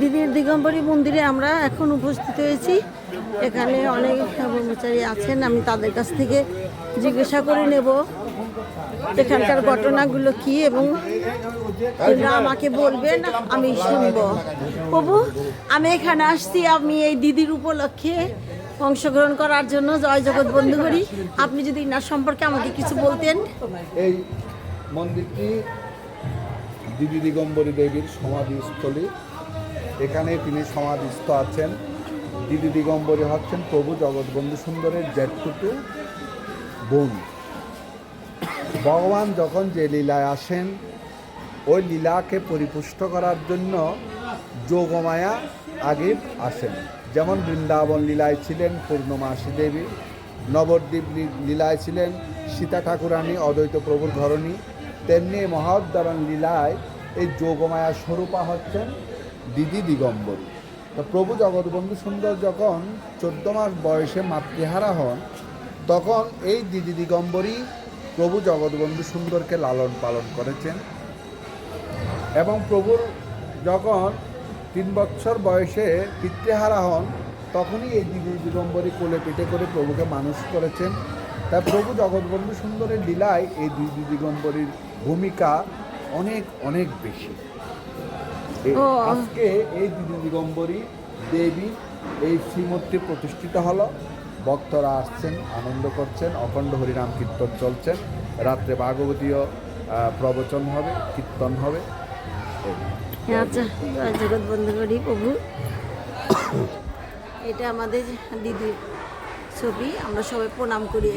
দিদির দিগম্বরী মন্দিরে আমরা এখন উপস্থিত হয়েছি। এখানে অনেক কর্মচারী আছেন, আমি তাদের কাছ থেকে জিজ্ঞাসা করে নেব এখানকার ঘটনাগুলো কি, এবং এরা আমাকে বলবেন, আমি শুনবো। প্রভু, আমি এখানে আসছি আমি এই দিদির উপলক্ষে অংশগ্রহণ করার জন্য। জয় জগৎ বন্ধু করি, আপনি যদি ইনার সম্পর্কে আমাকে কিছু বলতেন। এই মন্দিরটি দিদি দিগম্বরী দেবীর সমাধিস্থলী। এখানে তিনি সমাধিস্থ আছেন। দিদি দিগম্বরী হচ্ছেন প্রভু জগৎবন্ধু সুন্দরের জ্যাঠতুতো বোন। ভগবান যখন যে লীলায় আসেন, ওই লীলাকে পরিপুষ্ট করার জন্য যোগমায়া আগে আসেন। যেমন বৃন্দাবন লীলায় ছিলেন পূর্ণমাসী দেবী, নবদ্বীপ লীলায় ছিলেন সীতা ঠাকুরানী অদ্বৈত প্রভুর ধরণী, তেমনি মহোদ্ধারণ লীলায় এই যোগমায়া স্বরূপা হচ্ছেন দিদি দিগম্বরী। তো প্রভু জগৎবন্ধু সুন্দর যখন 14 মাস বয়সে মাতৃহারা হন, তখন এই দিদি দিগম্বরী প্রভু জগৎবন্ধু সুন্দরকে লালন পালন করেছেন। এবং প্রভুর যখন 3 বছর বয়সে পিতৃহারা হন, তখনই এই দিদি দিগম্বরী কোলে পিঠে করে প্রভুকে মানুষ করেছেন। তাই প্রভু জগৎবন্ধু সুন্দরের লীলায় এই দিদি দিগম্বরীর ভূমিকা অনেক অনেক বেশি। আজকে এই দিদি দিগম্বরী দেবী এই শ্রীমূর্তি প্রতিষ্ঠিত হলো। ভক্তরা আসছেন, আনন্দ করছেন, অখণ্ড হরিনাম কীর্তন চলছেন, রাত্রে ভাগবতীয় প্রবচন হবে, কীর্তন হবে। আচ্ছা, জয় জগৎ বন্ধু করি প্রভু। এটা আমাদের দিদির ছবি, আমরা সবাই প্রণাম করি।